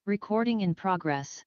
Recording in progress.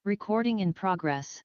Recording in progress.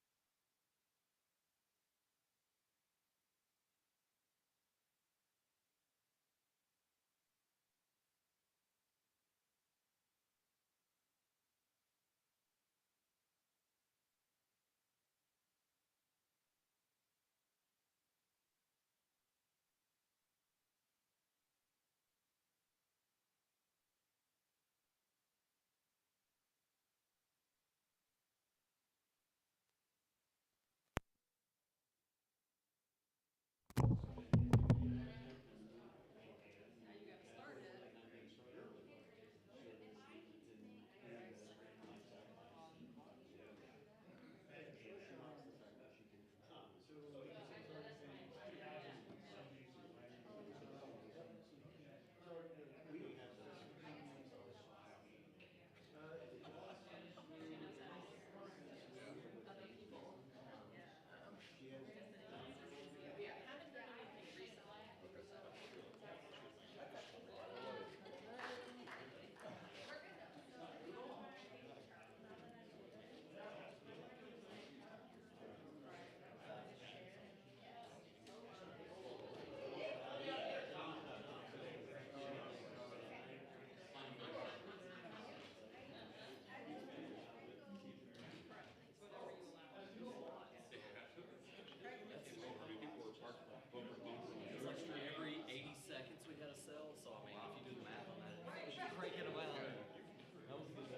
Every 80 seconds we had a cell, so I mean, if you do the math on that, it's cranking them out. That was good.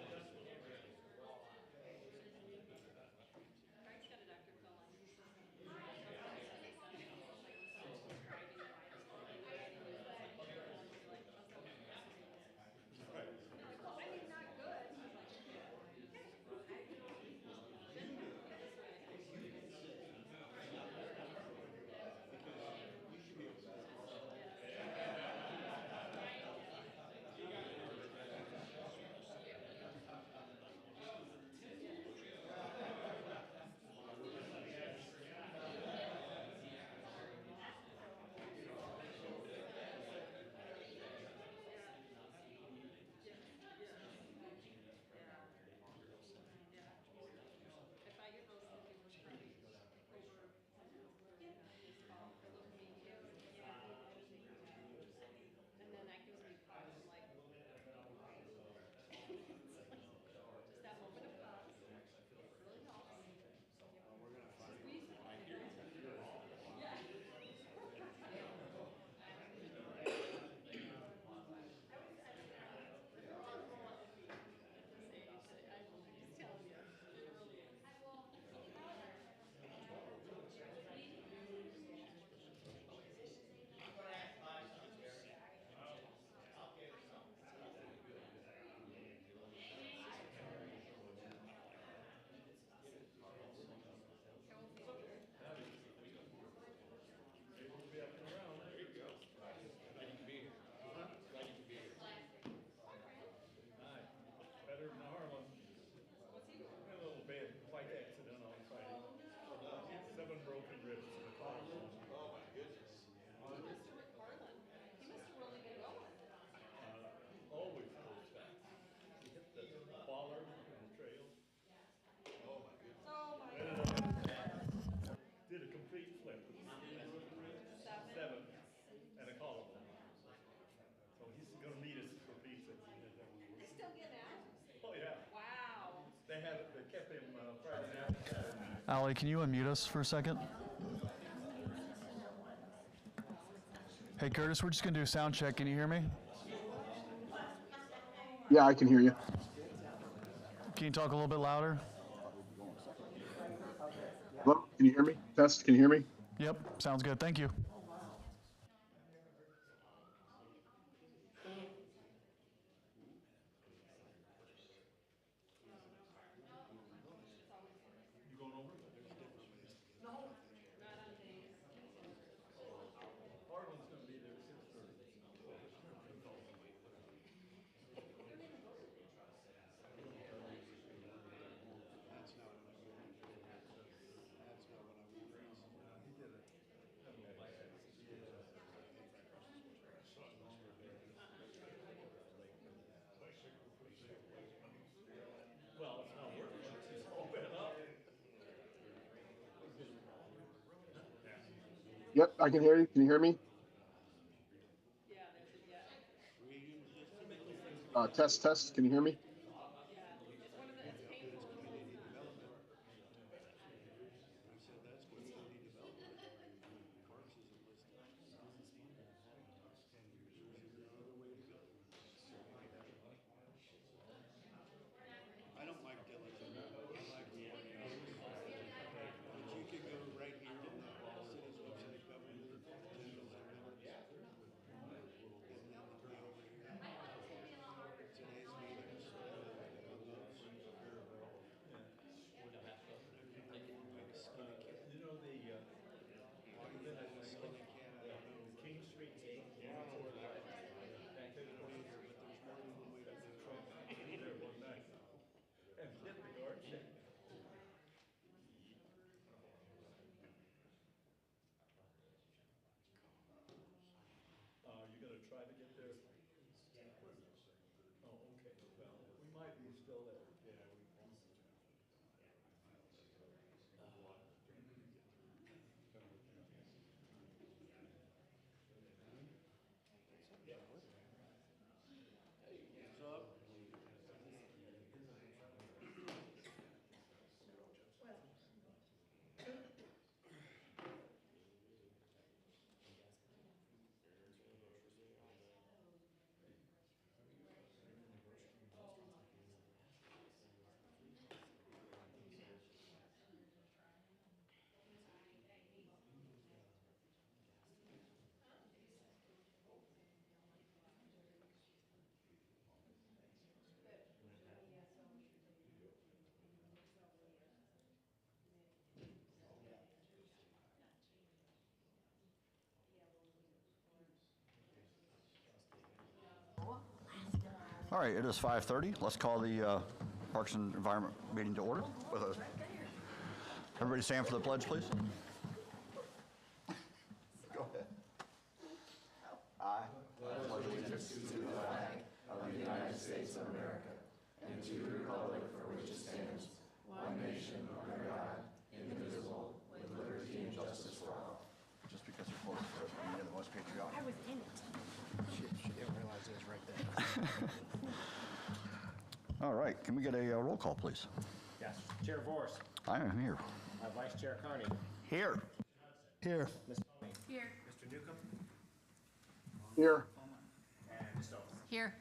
Craig's got a Dr. Phil on. I mean, not good. If I get those looking straight over this fall, it looks medium. And then that gives me pause. I'm like, just that moment of pause. Really helps. Squeeze it. Yeah. I'm just telling you. It really is. Better than Harlan. Had a little bad bike accident on Friday. 7 broken ribs and a collarbone. He must have, Harlan, he must have really been going. Always goes fast. He hit the bollard on the trail. Oh my God. Did a complete flip. 7 and a collarbone. So he's going to meet us for pizza. He's still getting out? Oh yeah. Wow. They kept him Friday night. Allie, can you unmute us for a second? Hey, Curtis, we're just going to do a sound check. Can you hear me? Yeah, I can hear you. Can you talk a little bit louder? Hello? Can you hear me? Test, can you hear me? Yep, sounds good. Thank you. You going over? No. Not on days. Harlan's going to be there at 6:30. He did it. Yep, I can hear you. Can you hear me? Test, test. Can you hear me? I don't like Dillon. I like Warren. But you could go right here in the city's website, government, general, and then be over here. Today's meetings. You know, the King Street. There one night. And hit the guard shack. You gonna try to get there? Oh, okay. Well, we might be still there. All right, it is 5:30. Let's call the Parks and Environment meeting to order. Everybody stand for the pledge, please. Go ahead. I pledge allegiance to the flag of the United States of America and to the republic for which it stands, one nation under God, indivisible, with liberty and justice for all. Just because you're close to it, you're the most patriotic. I was in it. She didn't realize it was right there. All right, can we get a roll call, please? Yes. Chair Vorse. I am here. Vice Chair Carney. Here. Here. Ms. Tony. Here. Mr. Newcomb. Here. And Ms. Stokes. Here.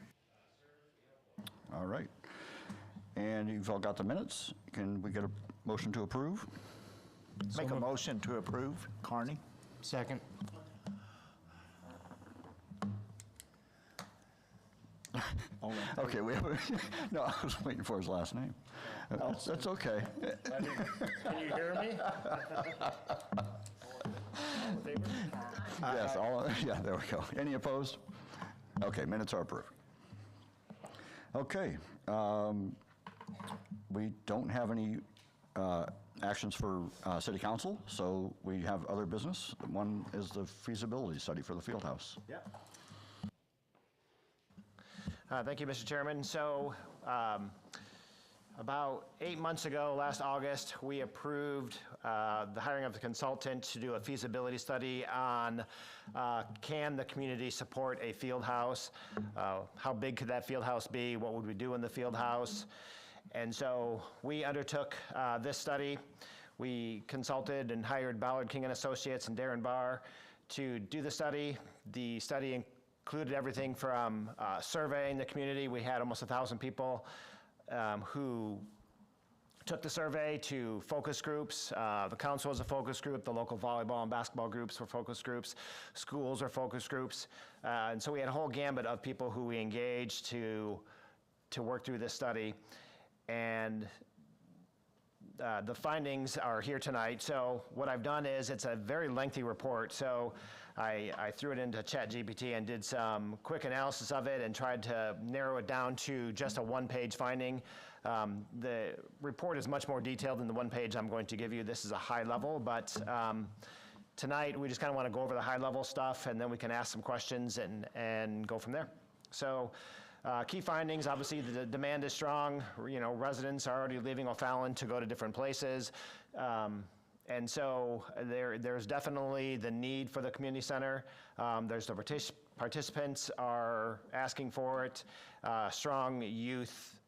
All right. And you've all got the minutes. Can we get a motion to approve? Make a motion to approve. Carney. Second. Okay, no, I was waiting for his last name. That's okay. Can you hear me? Yes, yeah, there we go. Any opposed? Okay, minutes are approved. Okay, we don't have any actions for city council, so we have other business. One is the feasibility study for the field house. Yeah. Thank you, Mr. Chairman. So about 8 months ago, last August, we approved the hiring of the consultant to do a feasibility study on can the community support a field house? How big could that field house be? What would we do in the field house? And so we undertook this study. We consulted and hired Ballard King and Associates and Darren Barr to do the study. The study included everything from surveying the community. We had almost 1,000 people who took the survey, to focus groups. The council was a focus group, the local volleyball and basketball groups were focus groups, schools are focus groups. And so we had a whole gambit of people who we engaged to work through this study. And the findings are here tonight. So what I've done is, it's a very lengthy report. So I threw it into ChatGPT and did some quick analysis of it and tried to narrow it down to just a one-page finding. The report is much more detailed than the one page I'm going to give you. This is a high level, but tonight we just kind of want to go over the high level stuff, and then we can ask some questions and go from there. So key findings, obviously the demand is strong. You know, residents are already leaving O'Fallon to go to different places. And so there's definitely the need for the community center. There's the participants are asking for it. Strong youth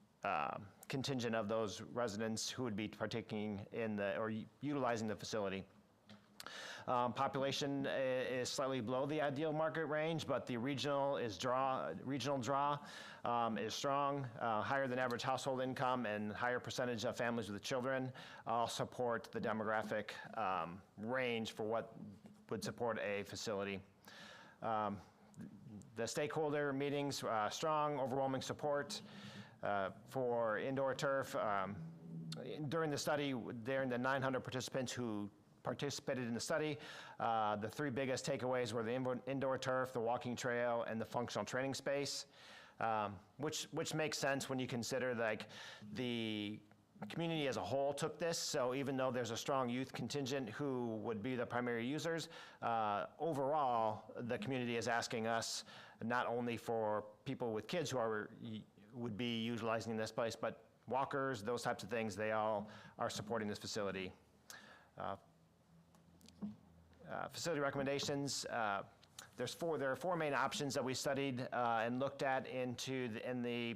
contingent of those residents who would be partaking in or utilizing the facility. Population is slightly below the ideal market range, but the regional draw is strong. Higher than average household income and higher percentage of families with children all support the demographic range for what would support a facility. The stakeholder meetings, strong, overwhelming support for indoor turf. During the study, during the 900 participants who participated in the study, the three biggest takeaways were the indoor turf, the walking trail, and the functional training space, which makes sense when you consider like the community as a whole took this. So even though there's a strong youth contingent who would be the primary users, overall the community is asking us not only for people with kids who would be utilizing this place, but walkers, those types of things, they all are supporting this facility. Facility recommendations, there are four main options that we studied and looked at in the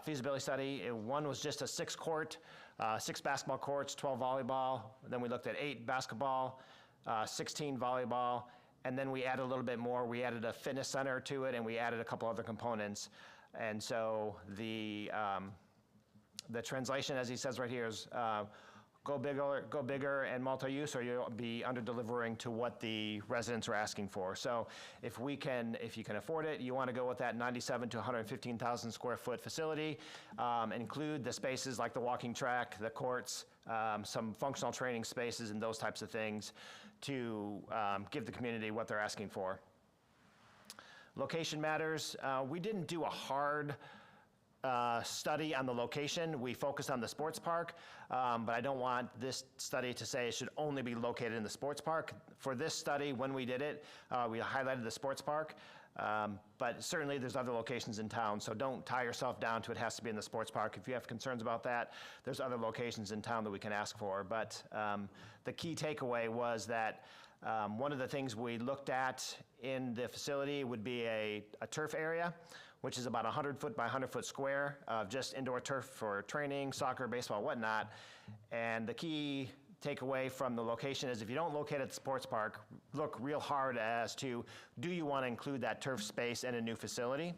feasibility study. One was just a 6 basketball courts, 12 volleyball. Then we looked at 8 basketball, 16 volleyball, and then we added a little bit more. We added a fitness center to it, and we added a couple other components. And so the translation, as he says right here, is go bigger and multi-use, or you'll be under-delivering to what the residents are asking for. So if you can afford it, you want to go with that 97 to 115,000 square foot facility, include the spaces like the walking track, the courts, some functional training spaces, and those types of things to give the community what they're asking for. Location matters. We didn't do a hard study on the location. We focused on the sports park, but I don't want this study to say it should only be located in the sports park. For this study, when we did it, we highlighted the sports park, but certainly there's other locations in town, so don't tie yourself down to it has to be in the sports park. If you have concerns about that, there's other locations in town that we can ask for. But the key takeaway was that one of the things we looked at in the facility would be a turf area, which is about 100 foot by 100 foot square of just indoor turf for training, soccer, baseball, whatnot. And the key takeaway from the location is if you don't locate at the sports park, look real hard as to, do you want to include that turf space in a new facility?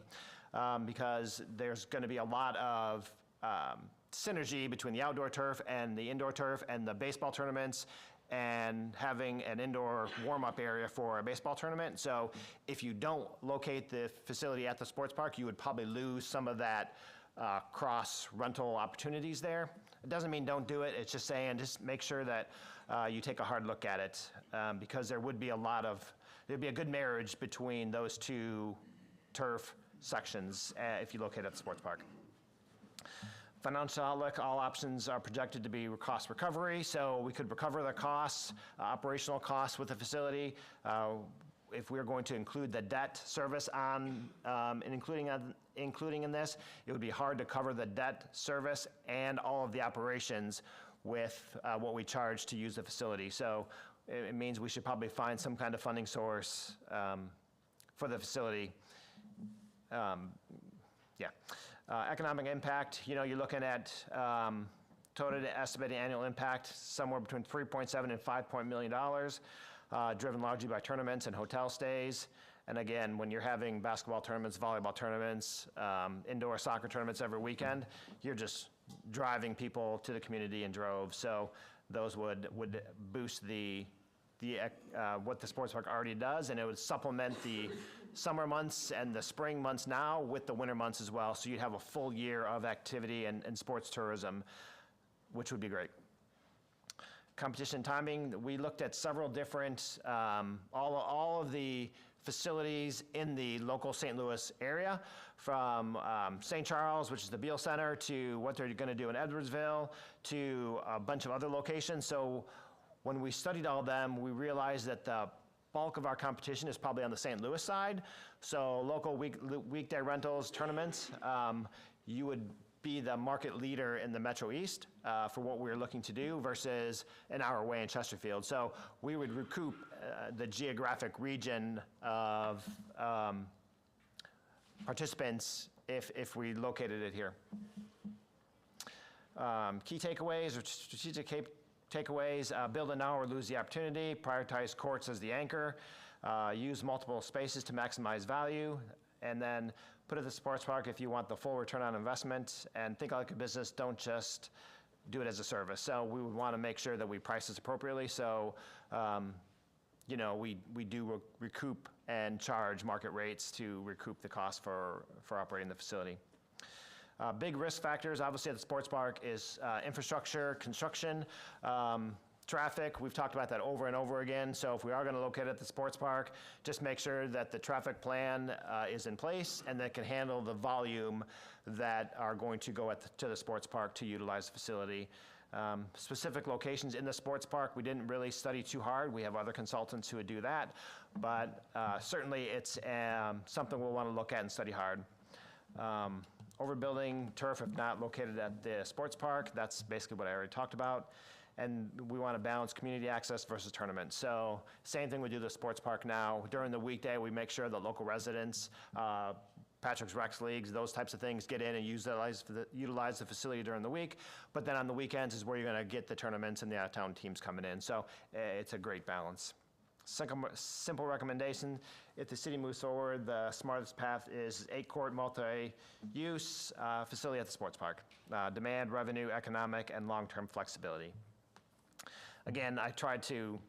Because there's going to be a lot of synergy between the outdoor turf and the indoor turf and the baseball tournaments, and having an indoor warm-up area for a baseball tournament. So if you don't locate the facility at the sports park, you would probably lose some of that cross-rental opportunities there. It doesn't mean don't do it. It's just saying just make sure that you take a hard look at it, because there'd be a good marriage between those two turf sections if you locate at the sports park. Financial outlook, all options are projected to be cost recovery, so we could recover the costs, operational costs with the facility. If we're going to include the debt service and including in this, it would be hard to cover the debt service and all of the operations with what we charge to use the facility. So it means we should probably find some kind of funding source for the facility. Economic impact, you're looking at total estimated annual impact somewhere between $3.7 and $5 million, driven largely by tournaments and hotel stays. And again, when you're having basketball tournaments, volleyball tournaments, indoor soccer tournaments every weekend, you're just driving people to the community in droves. So those would boost what the sports park already does, and it would supplement the summer months and the spring months now with the winter months as well. So you'd have a full year of activity and sports tourism, which would be great. Competition timing, we looked at several different, all of the facilities in the local St. Louis area, from St. Charles, which is the Beal Center, to what they're going to do in Edwardsville, to a bunch of other locations. So when we studied all of them, we realized that the bulk of our competition is probably on the St. Louis side. So local weekday rentals, tournaments, you would be the market leader in the Metro East for what we're looking to do versus an hour away in Chesterfield. So we would recoup the geographic region of participants if we located it here. Key takeaways or strategic takeaways, build it now or lose the opportunity, prioritize courts as the anchor, use multiple spaces to maximize value, and then put it at the sports park if you want the full return on investment, and think like a business, don't just do it as a service. So we would want to make sure that we price this appropriately, so you know, we do recoup and charge market rates to recoup the cost for operating the facility. Big risk factors, obviously, at the sports park is infrastructure, construction, traffic. We've talked about that over and over again. So if we are going to locate it at the sports park, just make sure that the traffic plan is in place and that can handle the volume that are going to go to the sports park to utilize the facility. Specific locations in the sports park, we didn't really study too hard. We have other consultants who would do that. But certainly it's something we'll want to look at and study hard. Overbuilding turf if not located at the sports park, that's basically what I already talked about. And we want to balance community access versus tournaments. So same thing we do the sports park now. During the weekday, we make sure that local residents, Patrick's Rec Leagues, those types of things get in and utilize the facility during the week. But then on the weekends is where you're going to get the tournaments and the out-of-town teams coming in. So it's a great balance. Simple recommendation, if the city moves forward, the smartest path is 8-court multi-use facility at the sports park. Demand, revenue, economic, and long-term flexibility. Again, I tried to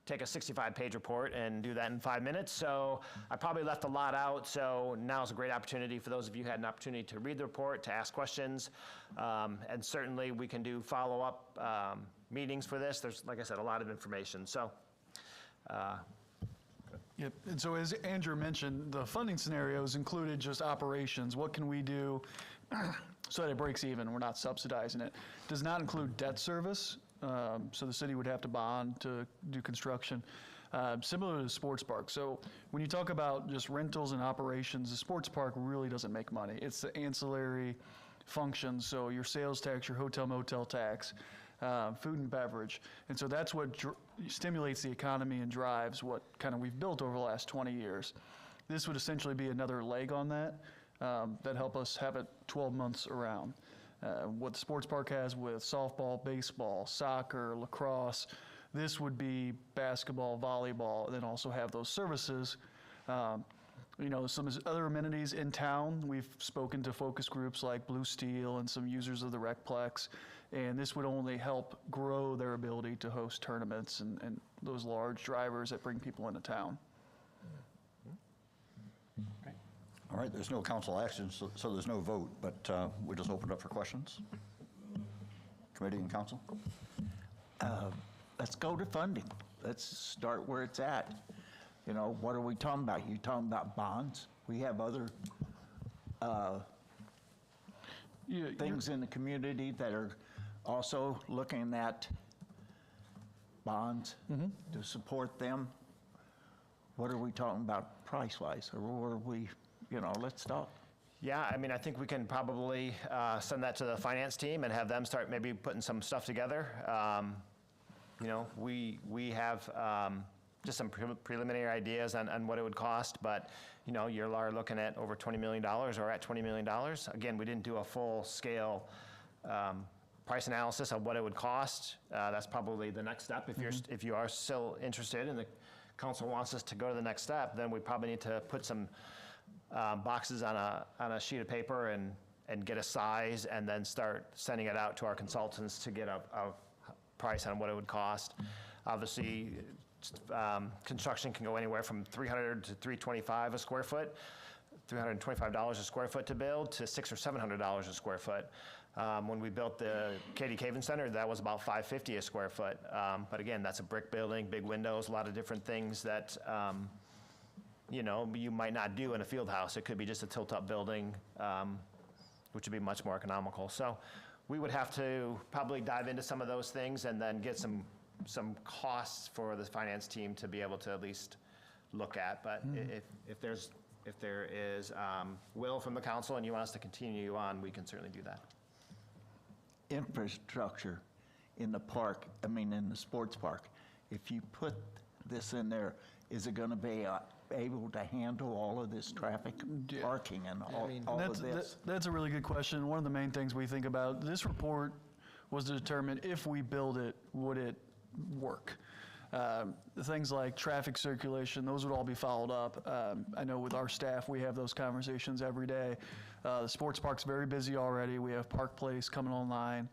take a 65-page report and do that in 5 minutes, so I probably left a lot out, so now's a great opportunity for those of you who had an opportunity to read the report, to ask questions, and certainly we can do follow-up meetings for this. There's, like I said, a lot of information. So. Yep, and so as Andrew mentioned, the funding scenarios included just operations. What can we do so that it breaks even? We're not subsidizing it. Does not include debt service, so the city would have to bond to do construction. Similar to the sports park. So when you talk about just rentals and operations, the sports park really doesn't make money. It's the ancillary functions, so your sales tax, your hotel motel tax, food and beverage. And so that's what stimulates the economy and drives what kind of we've built over the last 20 years. This would essentially be another leg on that that help us have it 12 months around. What the sports park has with softball, baseball, soccer, lacrosse, this would be basketball, volleyball, and then also have those services. You know, some other amenities in town, we've spoken to focus groups like Blue Steel and some users of the Recplex, and this would only help grow their ability to host tournaments and those large drivers that bring people into town. All right, there's no council action, so there's no vote, but we just open it up for questions. Committee and council? Let's go to funding. Let's start where it's at. You know, what are we talking about? You're talking about bonds. We have other things in the community that are also looking at bonds to support them. What are we talking about price-wise? Or what are we, you know, let's talk. Yeah, I mean, I think we can probably send that to the finance team and have them start maybe putting some stuff together. You know, we have just some preliminary ideas on what it would cost, but, you know, you're looking at over $20 million or at $20 million. Again, we didn't do a full-scale price analysis of what it would cost. That's probably the next step. If you are still interested and the council wants us to go to the next step, then we probably need to put some boxes on a sheet of paper and get a size and then start sending it out to our consultants to get a price on what it would cost. Obviously, construction can go anywhere from $300 to $325 a square foot, $325 a square foot to build, to $600 or $700 a square foot. When we built the Katie Caven Center, that was about $550 a square foot. But again, that's a brick building, big windows, a lot of different things that you know, you might not do in a field house. It could be just a tilt-up building, which would be much more economical. So we would have to probably dive into some of those things and then get some costs for the finance team to be able to at least look at. But if there is will from the council and you want us to continue on, we can certainly do that. infrastructure in the park, I mean, in the sports park. If you put this in there, is it gonna be able to handle all of this traffic, parking and all of this? That's a really good question. One of the main things we think about, this report was to determine if we build it, would it work? Things like traffic circulation, those would all be followed up. I know with our staff, we have those conversations every day. The sports park's very busy already. We have Park Place coming online.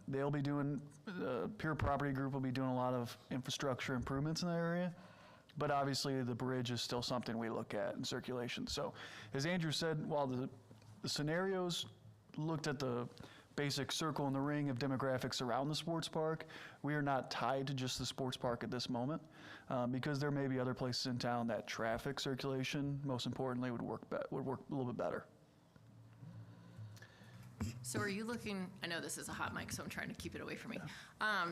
They'll be doing, Pure Property Group will be doing a lot of infrastructure improvements in that area. But obviously, the bridge is still something we look at in circulation. So, as Andrew said, while the scenarios looked at the basic circle in the ring of demographics around the sports park, we are not tied to just the sports park at this moment, because there may be other places in town that traffic circulation, most importantly, would work a little bit better. So are you looking, I know this is a hot mic, so I'm trying to keep it away from me.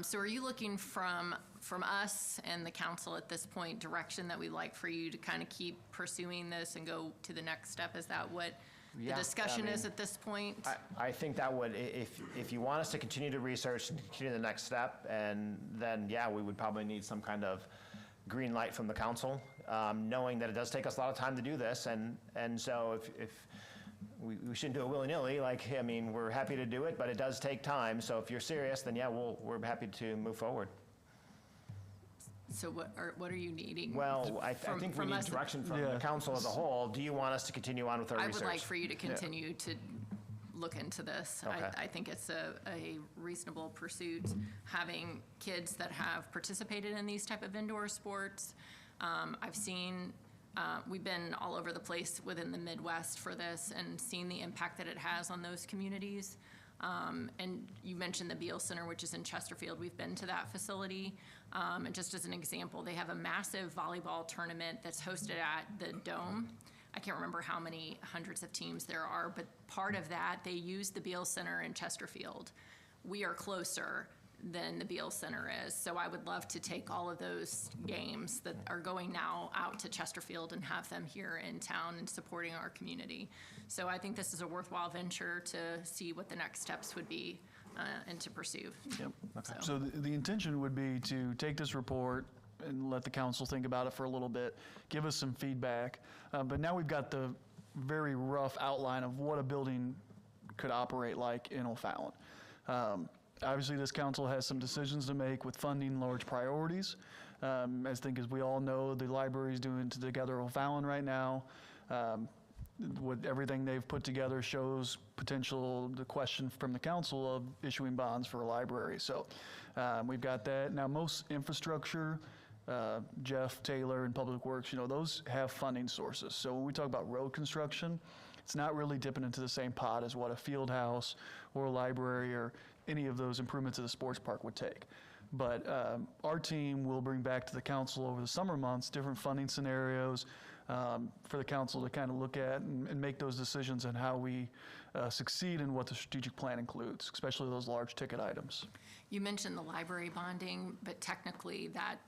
So are you looking from us and the council at this point, direction that we'd like for you to kind of keep pursuing this and go to the next step? Is that what the discussion is at this point? I think that would, if you want us to continue to research and continue the next step, and then, yeah, we would probably need some kind of green light from the council, knowing that it does take us a lot of time to do this, and so if we shouldn't do it willy-nilly, like, I mean, we're happy to do it, but it does take time, so if you're serious, then yeah, we're happy to move forward. So what are you needing? Well, I think we need direction from the council as a whole. Do you want us to continue on with our research? I would like for you to continue to look into this. Okay. I think it's a reasonable pursuit, having kids that have participated in these type of indoor sports. I've seen, we've been all over the place within the Midwest for this and seen the impact that it has on those communities. And you mentioned the Beal Center, which is in Chesterfield. We've been to that facility. And just as an example, they have a massive volleyball tournament that's hosted at the Dome. I can't remember how many hundreds of teams there are, but part of that, they use the Beal Center in Chesterfield. We are closer than the Beal Center is, so I would love to take all of those games that are going now out to Chesterfield and have them here in town and supporting our community. So I think this is a worthwhile venture to see what the next steps would be and to pursue. Yep. Okay. So the intention would be to take this report and let the council think about it for a little bit, give us some feedback. But now we've got the very rough outline of what a building could operate like in O'Fallon. Obviously, this council has some decisions to make with funding large priorities. As we all know, the library is doing Together O'Fallon right now. What everything they've put together shows the question from the council of issuing bonds for a library. So we've got that. Now, most infrastructure, Jeff Taylor and Public Works, those have funding sources. So when we talk about road construction, it's not really dipping into the same pot as what a field house or a library or any of those improvements of the sports park would take. But our team will bring back to the council over the summer months different funding scenarios for the council to kind of look at and make those decisions on how we succeed in what the strategic plan includes, especially those large ticket items. You mentioned the library bonding, but technically that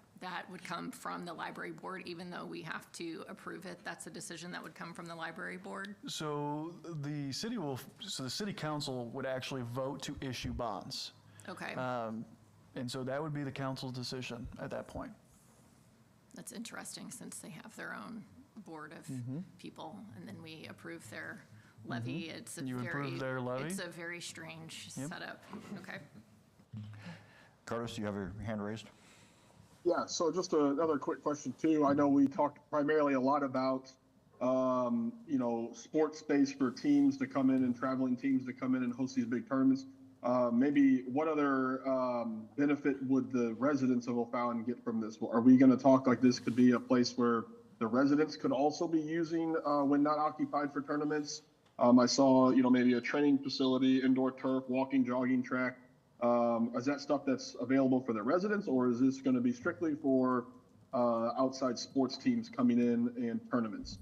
would come from the library board, even though we have to approve it. That's a decision that would come from the library board. So the city council would actually vote to issue bonds. Okay. And so that would be the council's decision at that point. That's interesting, since they have their own board of people, and then we approve their levy. It's a approve their levy? It's a very strange setup. Okay. Curtis, you have your hand raised? Yeah, so just another quick question too. I know we talked primarily a lot about, sports space for teams to come in and traveling teams to come in and host these big tournaments. Maybe what other benefit would the residents of O'Fallon get from this? Are we going to talk like this could be a place where the residents could also be using when not occupied for tournaments? I saw, maybe a training facility, indoor turf, walking, jogging track. Is that stuff that's available for the residents, or is this going to be strictly for outside sports teams coming in and tournaments?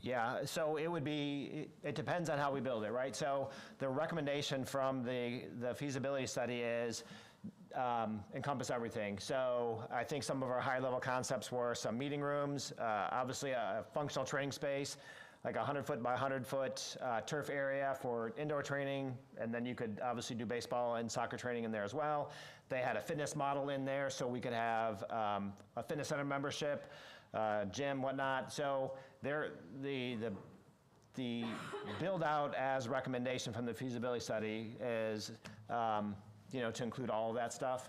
Yeah, so it depends on how we build it, right? So the recommendation from the feasibility study is encompass everything. So I think some of our high-level concepts were some meeting rooms, obviously a functional training space, like a 100-foot by 100-foot turf area for indoor training, and then you could obviously do baseball and soccer training in there as well. They had a fitness model in there, so we could have a fitness center membership, gym, whatnot. So the build out as recommendation from the feasibility study is, to include all of that stuff.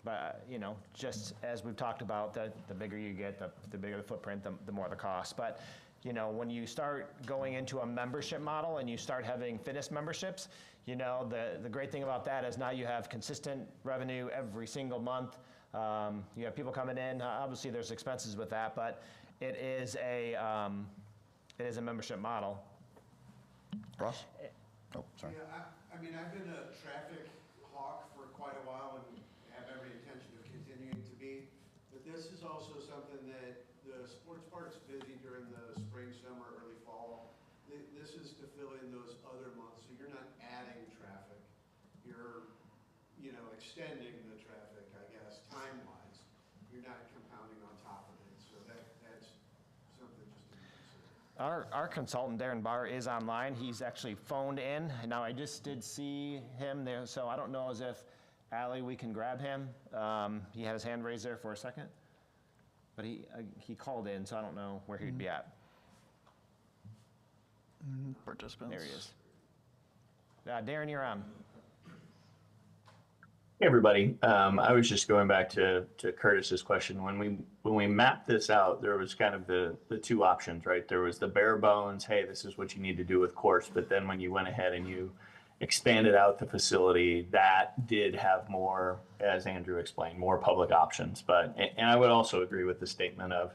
But, just as we've talked about, the bigger you get, the bigger the footprint, the more the cost. But, when you start going into a membership model and you start having fitness memberships, the great thing about that is now you have consistent revenue every single month. You have people coming in. Obviously, there's expenses with that, but it is a membership model. Ross? Oh, sorry. Yeah, I mean, I've been a traffic hawk for quite a while and have every intention of continuing to be. But this is also something that the sports park's busy during the spring, summer, early fall. This is to fill in those other months. So you're not adding traffic. You're, extending the traffic, I guess, time-wise. You're not compounding on top of it. So that's something just to consider. Our consultant, Darren Barr, is online. He's actually phoned in. Now, I just did see him there, so I don't know as if, Allie, we can grab him. He had his hand raised there for a second. But he called in, so I don't know where he'd be at. Participants. There he is. Darren, you're on. Hey everybody, I was just going back to Curtis's question. When we mapped this out, there was kind of the two options, right? There was the bare bones, hey, this is what you need to do with course. But then when you went ahead and you expanded out the facility, that did have more, as Andrew explained, more public options. And I would also agree with the statement of,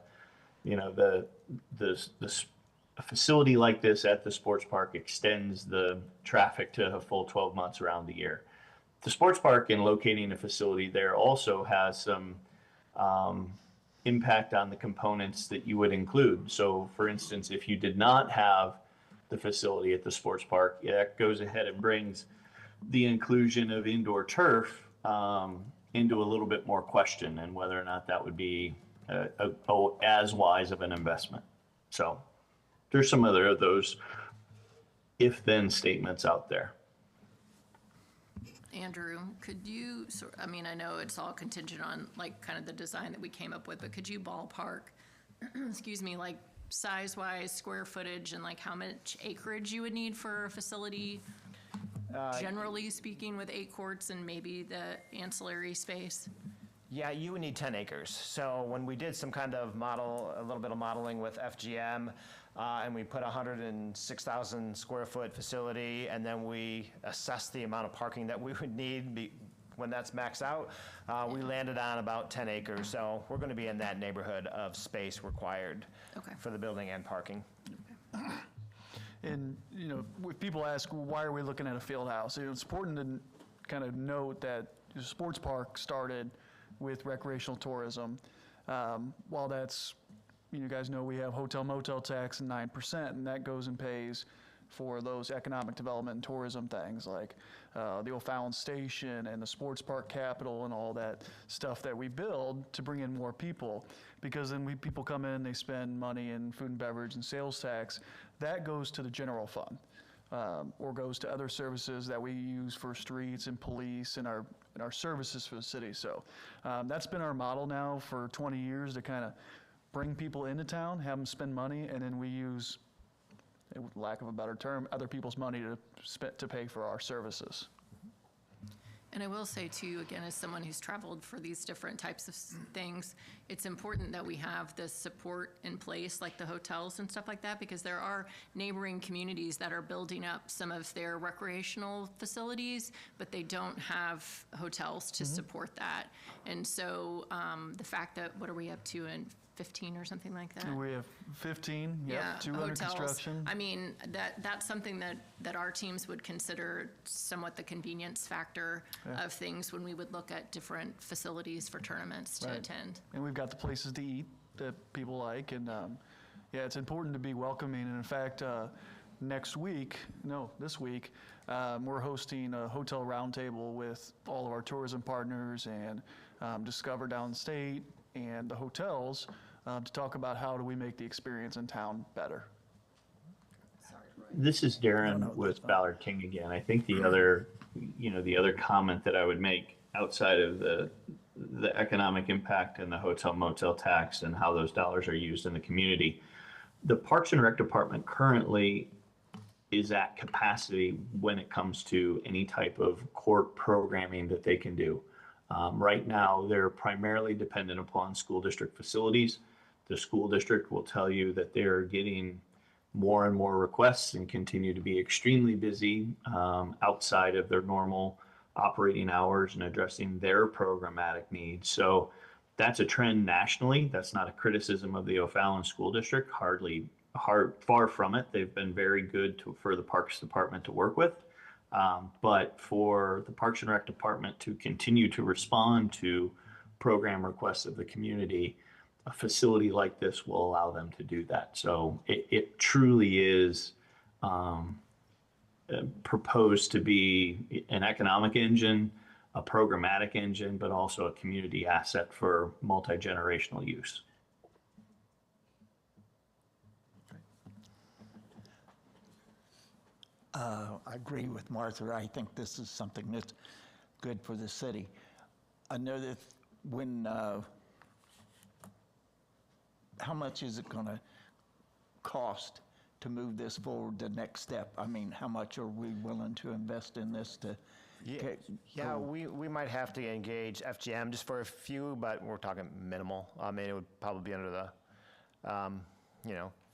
the a facility like this at the sports park extends the traffic to a full 12 months around the year. The sports park and locating a facility there also has some impact on the components that you would include. So for instance, if you did not have the facility at the sports park, that goes ahead and brings the inclusion of indoor turf into a little bit more question, and whether or not that would be as wise of an investment. So there's some other of those if-then statements out there. Andrew, could you, I know it's all contingent on kind of the design that we came up with, but could you ballpark, excuse me, size-wise, square footage, and how much acreage you would need for a facility, generally speaking, with 8 courts and maybe the ancillary space? Yeah, you would need 10 acres. So when we did some kind of a little bit of modeling with FGM, and we put a 106,000 square foot facility, and then we assessed the amount of parking that we would need when that's maxed out, we landed on about 10 acres. So we're going to be in that neighborhood of space required for the building and parking. And, if people ask, why are we looking at a field house? It's important to kind of note that the sports park started with recreational tourism. While that's, you guys know we have hotel motel tax and 9%, and that goes and pays for those economic development and tourism things like the O'Fallon Station and the sports park capital and all that stuff that we build to bring in more people. Because then people come in, they spend money in food and beverage and sales tax. That goes to the general fund. Or goes to other services that we use for streets and police and our services for the city. So that's been our model now for 20 years to kind of bring people into town, have them spend money, and then we use, lack of a better term, other people's money to pay for our services. And I will say too, again, as someone who's traveled for these different types of things, it's important that we have the support in place, like the hotels and stuff like that, because there are neighboring communities that are building up some of their recreational facilities, but they don't have hotels to support that. And so the fact that, what are we up to in 15 or something like that? We have 15, yeah, 2 under hotels. construction. I mean, that's something that our teams would consider somewhat the convenience factor of things when we would look at different facilities for tournaments to attend. And we've got the places to eat that people like, and it's important to be welcoming. And in fact, this week, we're hosting a hotel roundtable with all of our tourism partners and Discover Downstate and the hotels to talk about how do we make the experience in town better. This is Darren with Ballard King again. I think the other, the other comment that I would make outside of the economic impact and the hotel motel tax and how those dollars are used in the community, the Parks and Rec Department currently is at capacity when it comes to any type of court programming that they can do. Right now, they're primarily dependent upon school district facilities. The school district will tell you that they're getting more and more requests and continue to be extremely busy outside of their normal operating hours and addressing their programmatic needs. So that's a trend nationally. That's not a criticism of the O'Fallon School District. Far from it. They've been very good for the Parks Department to work with. But for the Parks and Rec Department to continue to respond to program requests of the community, a facility like this will allow them to do that. So it truly is proposed to be an economic engine, a programmatic engine, but also a community asset for multi-generational use. I agree with Martha. I think this is something that's good for the city. I know that when, how much is it going to cost to move this forward the next step? I mean, how much are we willing to invest in this to Yeah, we might have to engage FGM just for a few, but we're talking minimal. I mean, it would probably be under the,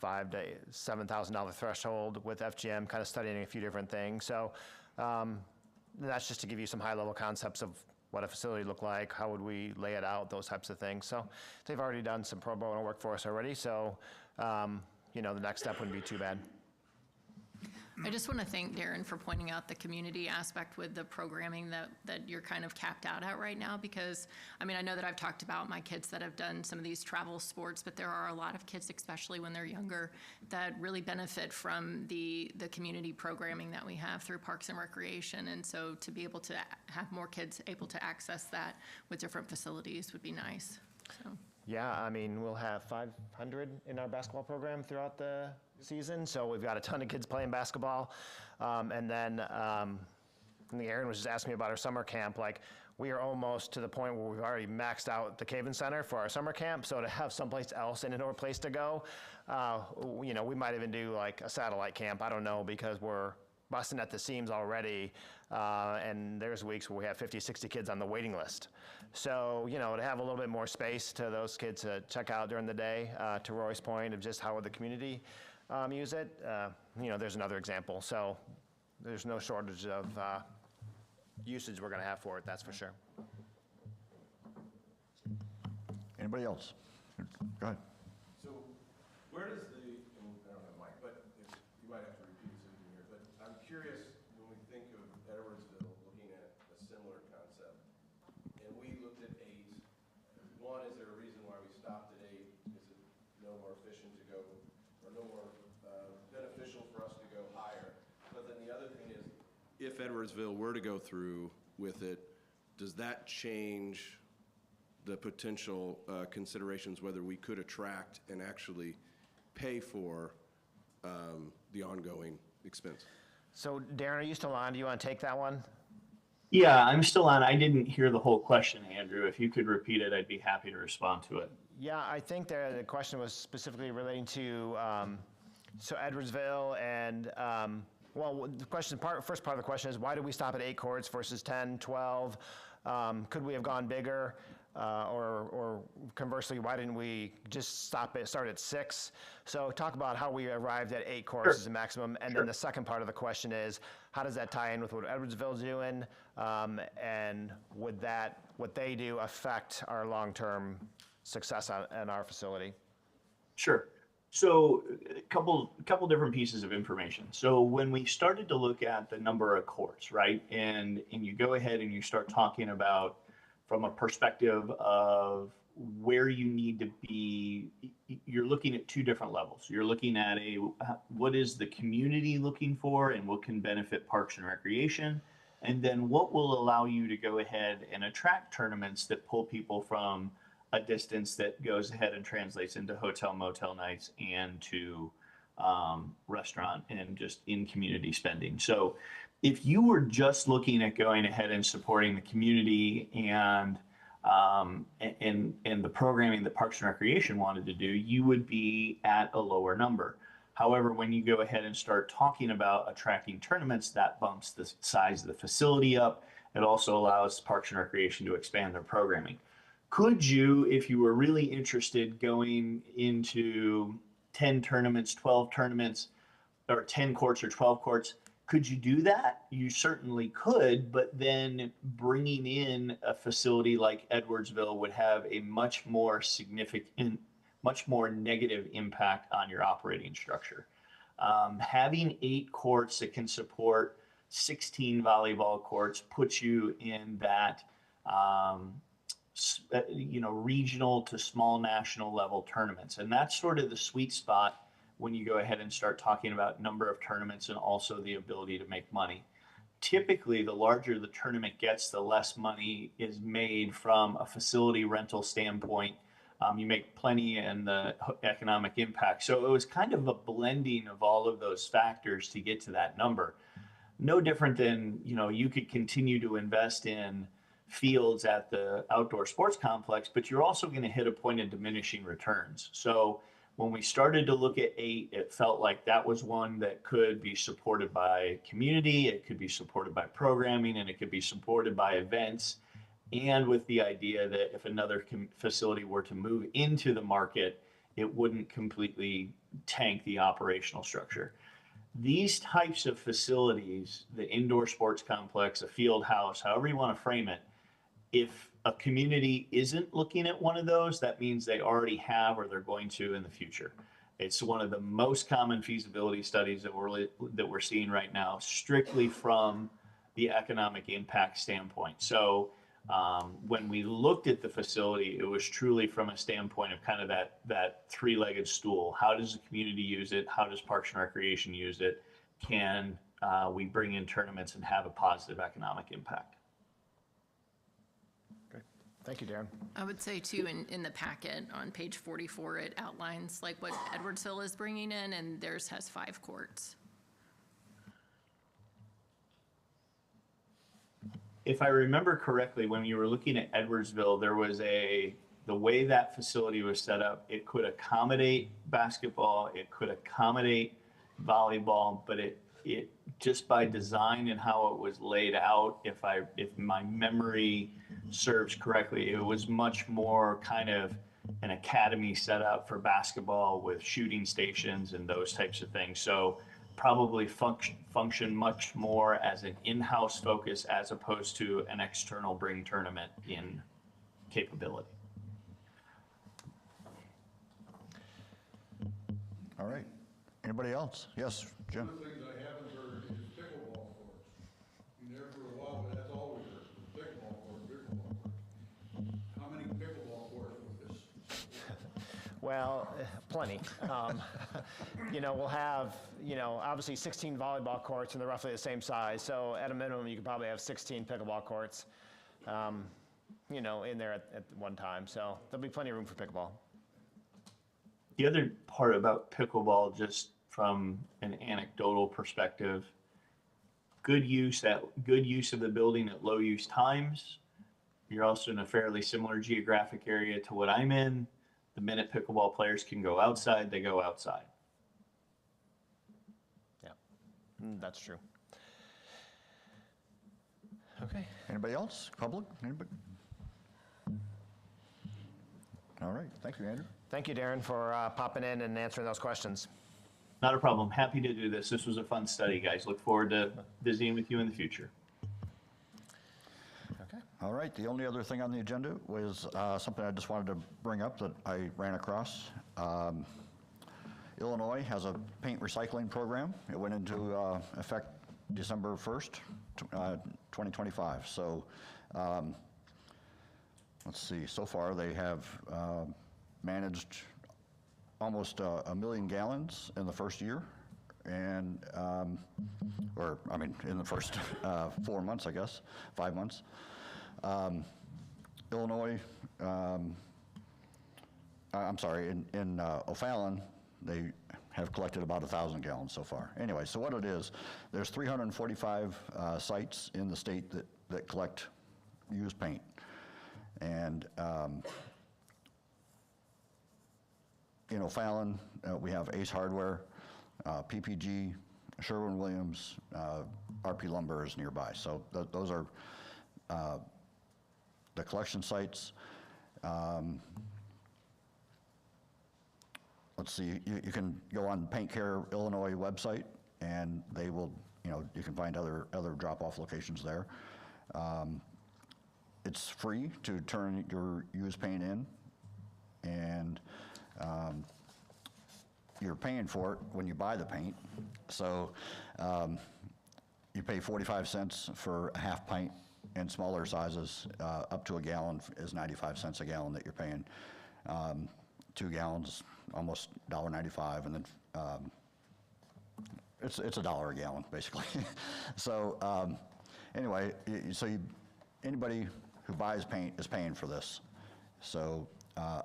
$5,000 to $7,000 threshold with FGM, kind of studying a few different things. So that's just to give you some high-level concepts of what a facility look like, how would we lay it out, those types of things. So they've already done some pro bono work for us already, so the next step wouldn't be too bad. I just want to thank Darren for pointing out the community aspect with the programming that you're kind of capped out at right now, because, I mean, I know that I've talked about my kids that have done some of these travel sports, but there are a lot of kids, especially when they're younger, that really benefit from the community programming that we have through Parks and Recreation. And so to be able to have more kids able to access that with different facilities would be nice. So. Yeah, I mean, we'll have 500 in our basketball program throughout the season, so we've got a ton of kids playing basketball. And then Aaron was just asking me about our summer camp. Like, we are almost to the point where we've already maxed out the Caven Center for our summer camp, so to have someplace else, an indoor place to go, we might even do like a satellite camp. I don't know, because we're busting at the seams already, and there's weeks where we have 50, 60 kids on the waiting list. So, to have a little bit more space to those kids to check out during the day, to Roy's point of just how would the community use it, there's another example. So there's no shortage of usage we're going to have for it, that's for sure. Anybody else? Go ahead. So where does I don't have a mic, but you might have to repeat this in here, but I'm curious, when we think of Edwardsville looking at a similar concept, and we looked at 8, one, is there a reason why we stopped at 8? Is it no more efficient to go, or no more beneficial for us to go higher? But then the other thing is, if Edwardsville were to go through with it, does that change the potential considerations whether we could attract and actually pay for the ongoing expense? So Darren, are you still on? Do you want to take that one? Yeah, I'm still on. I didn't hear the whole question, Andrew. If you could repeat it, I'd be happy to respond to it. Yeah, I think the question was specifically relating to Edwardsville and the first part of the question is, why did we stop at 8 courts versus 10, 12? Could we have gone bigger? Or conversely, why didn't we just start at 6? So talk about how we arrived at 8 courts as a maximum. And then the second part of the question is, how does that tie in with what Edwardsville's doing? And would what they do affect our long-term success in our facility? Sure. So a couple different pieces of information. So when we started to look at the number of courts, right, and you go ahead and you start talking about from a perspective of where you need to be, you're looking at 2 different levels. You're looking at what is the community looking for and what can benefit Parks and Recreation, and then what will allow you to go ahead and attract tournaments that pull people from a distance that goes ahead and translates into hotel motel nights and to restaurant and just in community spending. So if you were just looking at going ahead and supporting the community and the programming that Parks and Recreation wanted to do, you would be at a lower number. However, when you go ahead and start talking about attracting tournaments, that bumps the size of the facility up. It also allows Parks and Recreation to expand their programming. Could you, if you were really interested, going into 10 tournaments, 12 tournaments, or 10 courts or 12 courts, could you do that? You certainly could, but then bringing in a facility like Edwardsville would have a much more significant, much more negative impact on your operating structure. Having 8 courts that can support 16 volleyball courts puts you in that regional to small national level tournaments. And that's sort of the sweet spot when you go ahead and start talking about number of tournaments and also the ability to make money. Typically, the larger the tournament gets, the less money is made from a facility rental standpoint. You make plenty in the economic impact. So it was kind of a blending of all of those factors to get to that number. No different than, you could continue to invest in fields at the outdoor sports complex, but you're also going to hit a point of diminishing returns. So when we started to look at 8, it felt like that was one that could be supported by community, it could be supported by programming, and it could be supported by events. And with the idea that if another facility were to move into the market, it wouldn't completely tank the operational structure. These types of facilities, the indoor sports complex, a field house, however you want to frame it, if a community isn't looking at one of those, that means they already have or they're going to in the future. It's one of the most common feasibility studies that we're seeing right now, strictly from the economic impact standpoint. So when we looked at the facility, it was truly from a standpoint of kind of that three-legged stool. How does the community use it? How does Parks and Recreation use it? Can we bring in tournaments and have a positive economic impact? Thank you, Darren. I would say too, in the packet on page 44, it outlines like what Edwardsville is bringing in, and theirs has 5 courts. If I remember correctly, when you were looking at Edwardsville, there was the way that facility was set up, it could accommodate basketball, it could accommodate volleyball, but it just by design and how it was laid out, if my memory serves correctly, it was much more kind of an academy set up for basketball with shooting stations and those types of things. So probably function much more as an in-house focus as opposed to an external bring tournament in capability. All right. Anybody else? Yes, Jim. One of the things I haven't heard is pickleball courts. Been there for a while, but that's all we heard. Pickleball court. How many pickleball courts with this? Well, plenty. We'll have, obviously 16 volleyball courts, and they're roughly the same size. So at a minimum, you could probably have 16 pickleball courts, in there at one time. So there'll be plenty of room for pickleball. The other part about pickleball, just from an anecdotal perspective, good use of the building at low use times. You're also in a fairly similar geographic area to what I'm in. The minute pickleball players can go outside, they go outside. Yeah, that's true. Okay. Anybody else? Public? Anybody? All right. Thank you, Andrew. Thank you, Darren, for popping in and answering those questions. Not a problem. Happy to do this. This was a fun study, guys. Look forward to visiting with you in the future. Okay. All right. The only other thing on the agenda was something I just wanted to bring up that I ran across. Illinois has a paint recycling program. It went into effect December 1st, 2025. So let's see. So far, they have managed almost 1 million gallons in the first year, and in the first 4 months, I guess, 5 months. Illinois, in O'Fallon, they have collected about 1,000 gallons so far. Anyway, so what it is, there's 345 sites in the state that collect used paint. And in O'Fallon, we have Ace Hardware, PPG, Sherwin-Williams, RP Lumber is nearby. So those are the collection sites. Let's see, you can go on Paint Care Illinois website, and they will, you can find other drop-off locations there. It's free to turn your used paint in, and you're paying for it when you buy the paint. So you pay 45 cents for a half pint, and smaller sizes up to a gallon is 95 cents a gallon that you're paying. 2 gallons, almost $1.95, and then it's $1 a gallon, basically. So anyway, anybody who buys paint is paying for this. So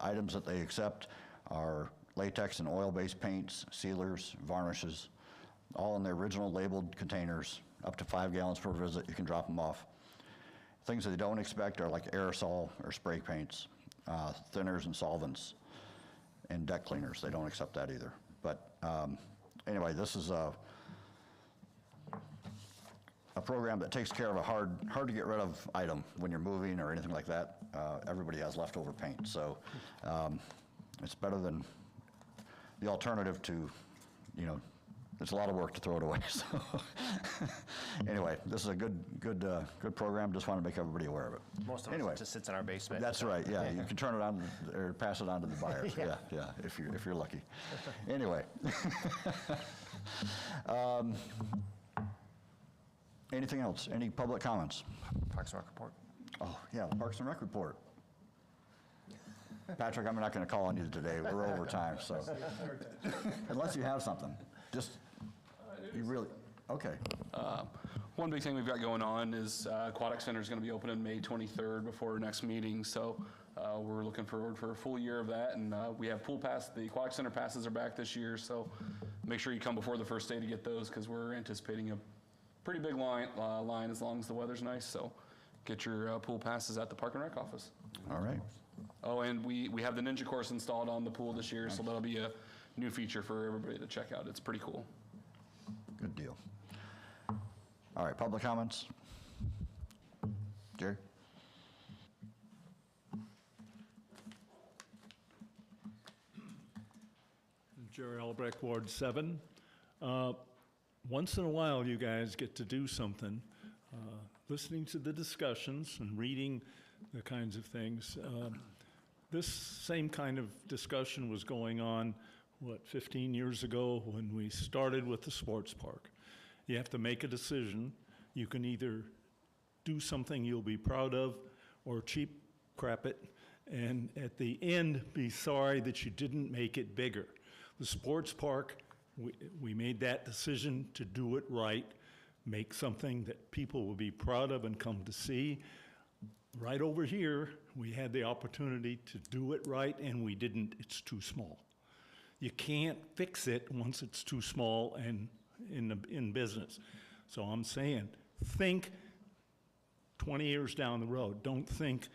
items that they accept are latex and oil-based paints, sealers, varnishes, all in their original labeled containers, up to 5 gallons per visit. You can drop them off. Things that they don't expect are like aerosol or spray paints, thinners and solvents, and deck cleaners. They don't accept that either. But anyway, this is a program that takes care of a hard to get rid of item when you're moving or anything like that. Everybody has leftover paint, so it's better than the alternative to, it's a lot of work to throw it away. So anyway, this is a good program. Just want to make everybody aware of it. Most of it just sits in our basement. That's right. Yeah, you can turn it on or pass it on to the buyer. Yeah, if you're lucky. Anyway. Anything else? Any public comments? Parks and Rec report. Oh, yeah, the Parks and Rec report. Patrick, I'm not going to call on you today. We're over time, so. Unless you have something. Just, you really, okay. One big thing we've got going on is Aquatic Center is going to be opening May 23rd before our next meeting, so we're looking forward for a full year of that, and we have pool pass. The Aquatic Center passes are back this year, so make sure you come before the first day to get those, because we're anticipating a pretty big line as long as the weather's nice, so get your pool passes at the Park and Rec office. All right. Oh, and we have the Ninja Course installed on the pool this year, so that'll be a new feature for everybody to check out. It's pretty cool. Good deal. All right, public comments? Jerry? Jerry Albrecht, Ward 7. Once in a while, you guys get to do something. Listening to the discussions and reading the kinds of things. This same kind of discussion was going on, 15 years ago when we started with the sports park. You have to make a decision. You can either do something you'll be proud of or cheap crap it, and at the end, be sorry that you didn't make it bigger. The sports park, we made that decision to do it right, make something that people will be proud of and come to see. Right over here, we had the opportunity to do it right, and we didn't. It's too small. You can't fix it once it's too small and in business. So I'm saying, think 20 years down the road. Don't think,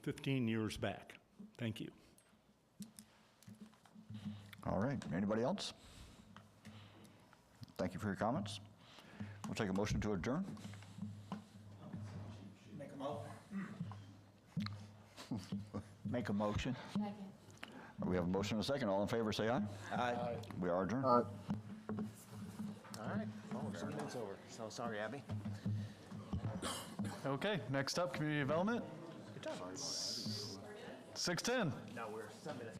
15 years back. Thank you. All right. Anybody else? Thank you for your comments. We'll take a motion to adjourn. Make a motion. Make a motion. We have a motion and a second. All in favor, say aye. Aye. We are adjourned. All right. Oh, 7 minutes over. So sorry, Abby. Okay, next up, community development. Good job. 6:10. No, we're 7 minutes.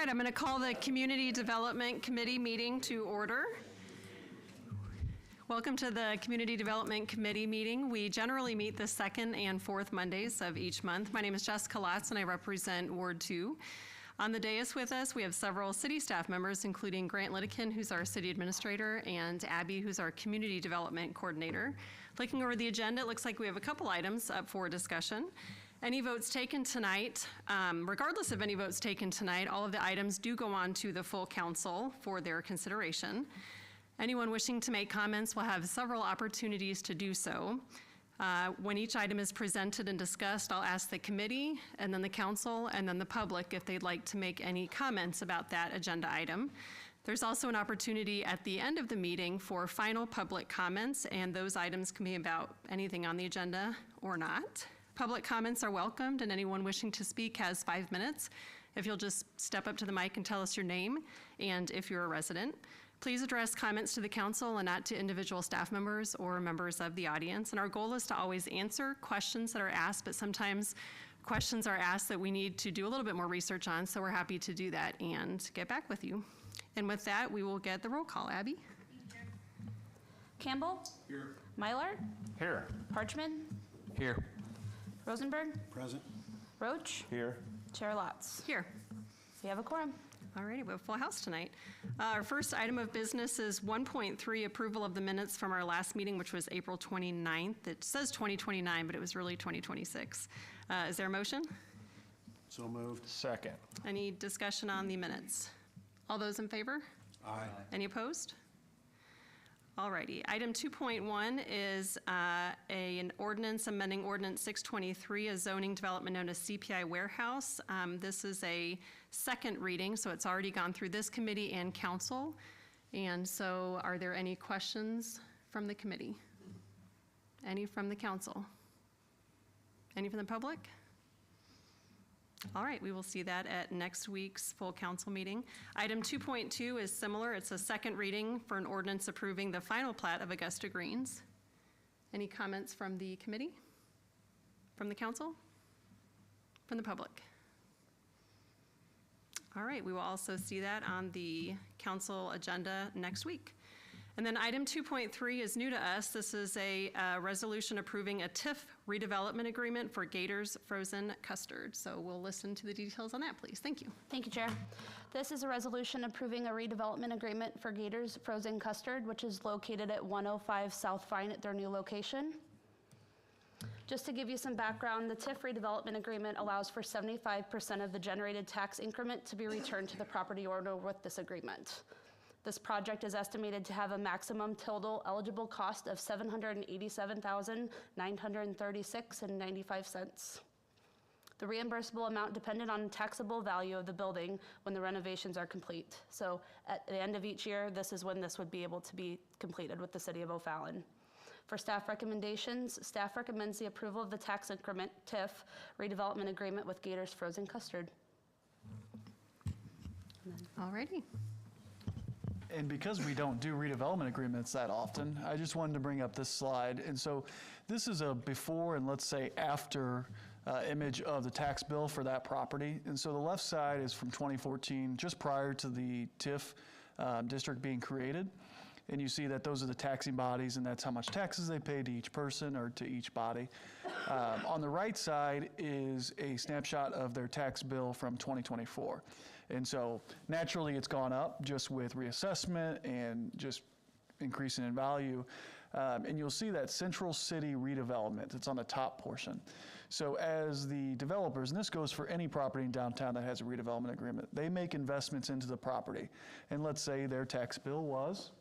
right, I'm going to call the Community Development Committee meeting to order. Welcome to the Community Development Committee meeting. We generally meet the second and fourth Mondays of each month. My name is Jessica Latz, and I represent Ward 2. On the dais with us, we have several city staff members, including Grant Lidekin, who's our city administrator, and Abby, who's our community development coordinator. Looking over the agenda, it looks like we have a couple items up for discussion. Any votes taken tonight, regardless of any votes taken tonight, all of the items do go on to the full council for their consideration. Anyone wishing to make comments will have several opportunities to do so. When each item is presented and discussed, I'll ask the committee, and then the council, and then the public if they'd like to make any comments about that agenda item. There's also an opportunity at the end of the meeting for final public comments, and those items can be about anything on the agenda or not. Public comments are welcomed, and anyone wishing to speak has 5 minutes. If you'll just step up to the mic and tell us your name, and if you're a resident. Please address comments to the council and not to individual staff members or members of the audience. And our goal is to always answer questions that are asked, but sometimes questions are asked that we need to do a little bit more research on, so we're happy to do that and get back with you. And with that, we will get the roll call. Abby? Campbell? Here. Mylar? Here. Parchman? Here. Rosenberg? Present. Roach? Here. Chair Latz? Here. We have a quorum. Alrighty, we have a full house tonight. Our first item of business is 1.3, approval of the minutes from our last meeting, which was April 29th. It says 2029, but it was really 2026. Is there a motion? So moved. Second. Any discussion on the minutes? All those in favor? Aye. Any opposed? Alrighty, item 2.1 is an ordinance amending ordinance 623, a zoning development known as CPI Warehouse. This is a second reading, so it's already gone through this committee and council. And so are there any questions from the committee? Any from the council? Any from the public? All right, we will see that at next week's full council meeting. Item 2.2 is similar. It's a second reading for an ordinance approving the final plat of Augusta Greens. Any comments from the committee? From the council? From the public? All right, we will also see that on the council agenda next week. And then item 2.3 is new to us. This is a resolution approving a TIF redevelopment agreement for Gators Frozen Custard. So we'll listen to the details on that, please. Thank you. Thank you, Chair. This is a resolution approving a redevelopment agreement for Gators Frozen Custard, which is located at 105 South Vine at their new location. Just to give you some background, the TIF redevelopment agreement allows for 75% of the generated tax increment to be returned to the property owner with this agreement. This project is estimated to have a maximum total eligible cost of $787,936.95. The reimbursable amount depended on the taxable value of the building when the renovations are complete. So at the end of each year, this is when this would be able to be completed with the City of O'Fallon. For staff recommendations, staff recommends the approval of the tax increment TIF redevelopment agreement with Gators Frozen Custard. All righty. And because we don't do redevelopment agreements that often, I just wanted to bring up this slide. And so this is a before and let's say after image of the tax bill for that property. And so the left side is from 2014, just prior to the TIF district being created. And you see that those are the taxing bodies, and that's how much taxes they pay to each person or to each body. On the right side is a snapshot of their tax bill from 2024. And so naturally it's gone up just with reassessment and just increasing in value. And you'll see that Central City redevelopment, it's on the top portion. So as the developers, and this goes for any property in downtown that has a redevelopment agreement, they make investments into the property. And let's say their tax bill was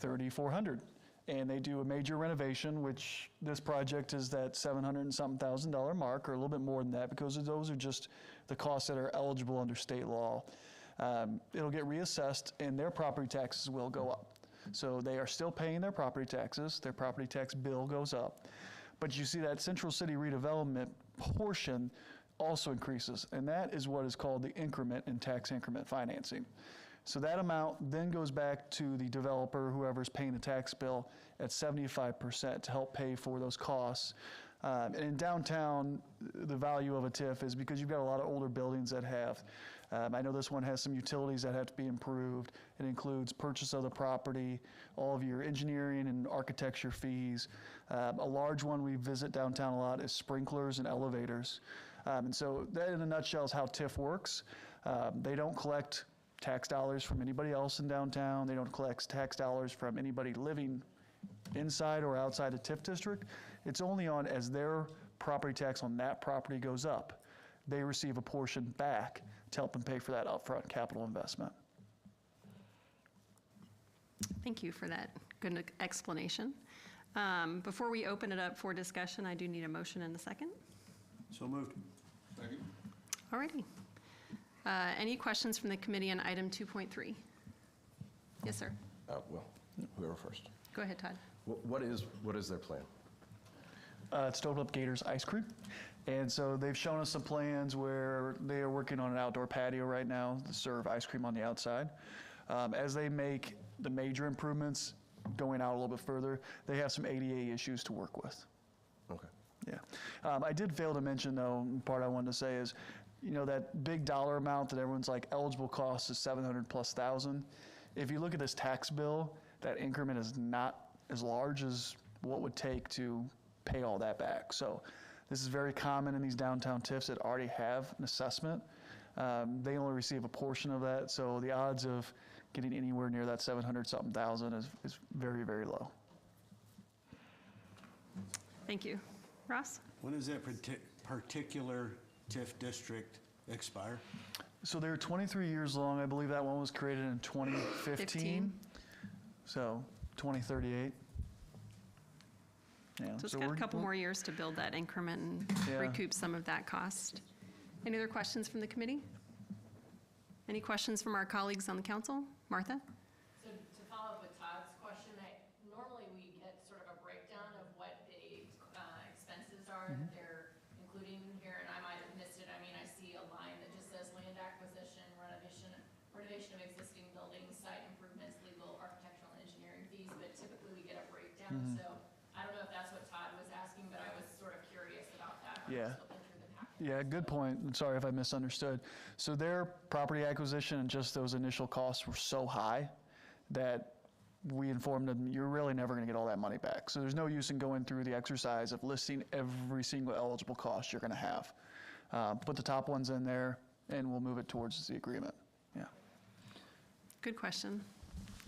$3,400. And they do a major renovation, which this project is that $700 and something thousand mark, or a little bit more than that, because those are just the costs that are eligible under state law. It'll get reassessed, and their property taxes will go up. So they are still paying their property taxes. Their property tax bill goes up. But you see that Central City redevelopment portion also increases, and that is what is called the increment in tax increment financing. So that amount then goes back to the developer, whoever's paying the tax bill, at 75% to help pay for those costs And in downtown, the value of a TIF is because you've got a lot of older buildings that have, I know this one has some utilities that have to be improved. It includes purchase of the property, all of your engineering and architecture fees. A large one we visit downtown a lot is sprinklers and elevators. And so that in a nutshell is how TIF works. They don't collect tax dollars from anybody else in downtown. They don't collect tax dollars from anybody living inside or outside the TIF district. It's only on as their property tax on that property goes up, they receive a portion back to help them pay for that upfront capital investment. Thank you for that good explanation. Before we open it up for discussion, I do need a motion and a second. So moved. Second? All righty. Any questions from the committee on item 2.3? Yes, sir. Well, whoever first. Go ahead, Todd. What is their plan? It's to open up Gators Ice Cream. And so they've shown us some plans where they are working on an outdoor patio right now to serve ice cream on the outside. As they make the major improvements going out a little bit further, they have some ADA issues to work with. Okay. Yeah. I did fail to mention, though, part I wanted to say is, you know, that big dollar amount that everyone's like eligible cost is $700,000+. If you look at this tax bill, that increment is not as large as what would take to pay all that back. So this is very common in these downtown TIFs that already have an assessment. They only receive a portion of that, so the odds of getting anywhere near that 700-something thousand is very, very low. Thank you. Ross? When does that particular TIF district expire? So they're 23 years long. I believe that one was created in 2015. 15. So 2038. Yeah. So it's got a couple more years to build that increment and recoup some of that cost. Any other questions from the committee? Any questions from our colleagues on the council? Martha? So to follow up with Todd's question, normally we get sort of a breakdown of what the expenses are that they're including here, and I might have missed it. I mean, I see a line that just says land acquisition, renovation of existing buildings, site improvements, legal, architectural, and engineering fees, but typically we get a breakdown. So I don't know if that's what Todd was asking, but I was sort of curious about that. Yeah. Yeah, good point. I'm sorry if I misunderstood. So their property acquisition and just those initial costs were so high that we informed them, you're really never going to get all that money back. So there's no use in going through the exercise of listing every single eligible cost you're going to have. Put the top ones in there, and we'll move it towards the agreement. Yeah. Good question.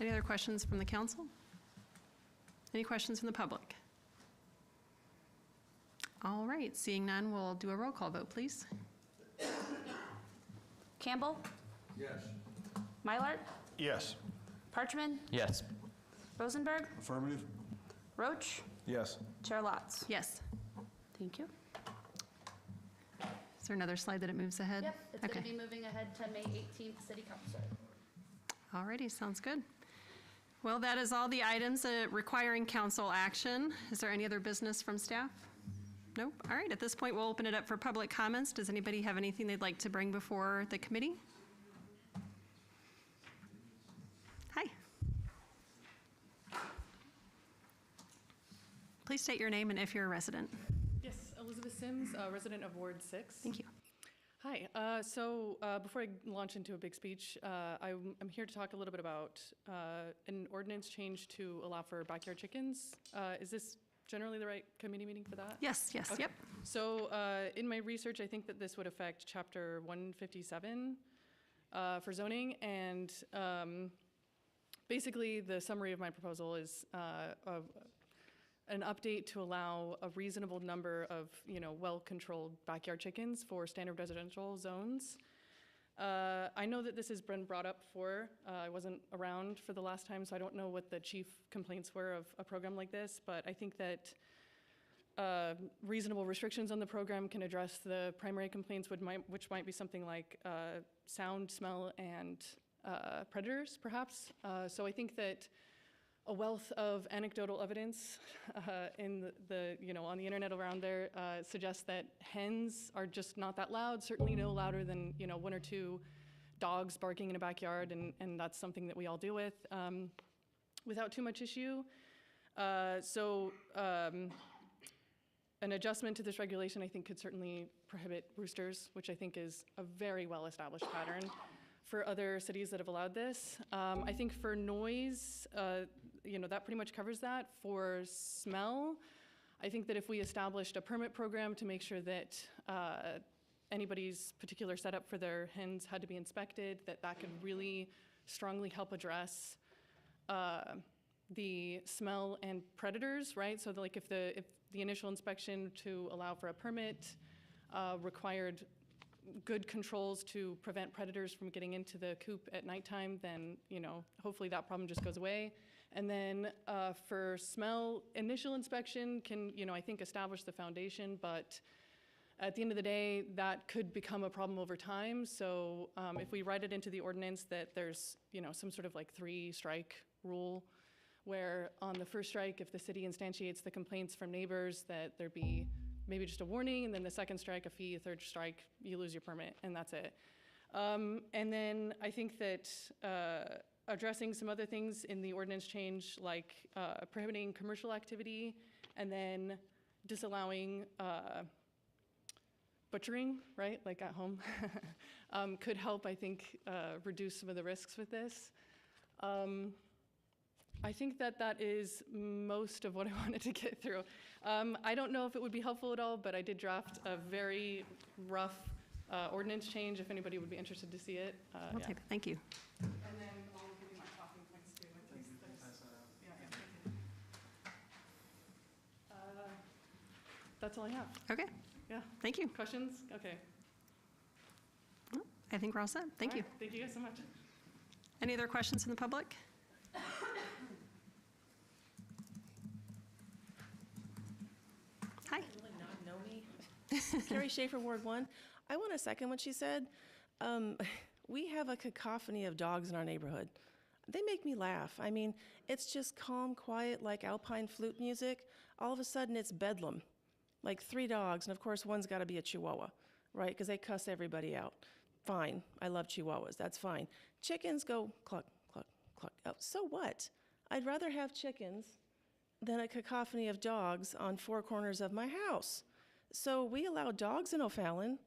Any other questions from the council? Any questions from the public? All right, seeing none, we'll do a roll call vote, please. Campbell? Yes. Mylart? Yes. Parchman? Yes. Rosenberg? Affirmative? Roach? Yes. Chair Lotz? Yes. Thank you. Is there another slide that it moves ahead? Yep, it's going Okay. to be moving ahead to May 18th, City Council. All righty, sounds good. Well, that is all the items requiring council action. Is there any other business from staff? Nope. All right, at this point, we'll open it up for public comments. Does anybody have anything they'd like to bring before the committee? Hi. Please state your name and if you're a resident. Yes, Elizabeth Sims, resident of Ward 6. Thank you. Hi. Before I launch into a big speech, I'm here to talk a little bit about an ordinance change to allow for backyard chickens. Is this generally the right committee meeting for that? Yes, yes, Okay. yep. So in my research, I think that this would affect Chapter 157 for zoning. And basically, the summary of my proposal is an update to allow a reasonable number of, well-controlled backyard chickens for standard residential zones. I know that this has been brought up before. I wasn't around for the last time, so I don't know what the chief complaints were of a program like this, but I think that reasonable restrictions on the program can address the primary complaints, which might be something like sound, smell, and predators, perhaps. So I think that a wealth of anecdotal evidence in on the internet around there suggests that hens are just not that loud, certainly no louder than, one or two dogs barking in a backyard, and that's something that we all deal with without too much issue. an adjustment to this regulation, I think, could certainly prohibit roosters, which I think is a very well-established pattern for other cities that have allowed this. I think for noise, that pretty much covers that. For smell, I think that if we established a permit program to make sure that anybody's particular setup for their hens had to be inspected, that could really strongly help address the smell and predators, right? So like if the initial inspection to allow for a permit required good controls to prevent predators from getting into the coop at nighttime, then hopefully that problem just goes away. And then for smell, initial inspection can I think establish the foundation, but at the end of the day, that could become a problem over time. So if we write it into the ordinance that there's some sort of like 3-strike rule, where on the first strike, if the city instantiates the complaints from neighbors, that there be maybe just a warning, and then the second strike, a fee, third strike, you lose your permit, and that's it. And then I think that addressing some other things in the ordinance change, like prohibiting commercial activity, and then disallowing butchering, right, like at home, could help, I think, reduce some of the risks with this. I think that is most of what I wanted to get through. I don't know if it would be helpful at all, but I did draft a very rough ordinance change, if anybody would be interested to see it. We'll take it. Thank you. And then I'll give you my talking points too. That's all I have. Okay. Yeah. Thank you. Questions? Okay. I think we're all set. Thank you. All right. Thank you guys so much. Any other questions from the public? Hi. Really not know me. Carrie Schaefer, Ward 1. I want to second what she said. We have a cacophony of dogs in our neighborhood. They make me laugh. I mean, it's just calm, quiet, like alpine flute music. All of a sudden, it's bedlam. Like 3 dogs, and of course, one's got to be a Chihuahua, right? Because they cuss everybody out. Fine. I love Chihuahuas. That's fine. Chickens go cluck, cluck, cluck. Oh, so what? I'd rather have chickens than a cacophony of dogs on 4 corners of my house. So we allow dogs in O'Fallon.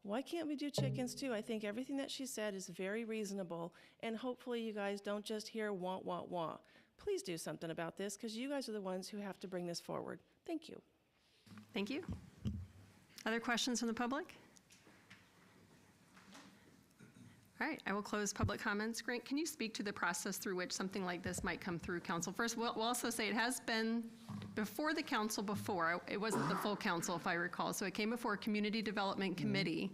Why can't we do chickens too? I think everything that she said is very reasonable, and hopefully you guys don't just hear wah, wah, wah. Please do something about this, because you guys are the ones who have to bring this forward. Thank you. Thank you. Other questions from the public? All right, I will close public comments. Grant, can you speak to the process through which something like this might come through council? First, we'll also say it has been before the council before. It wasn't the full council, if I recall. So it came before a community development committee.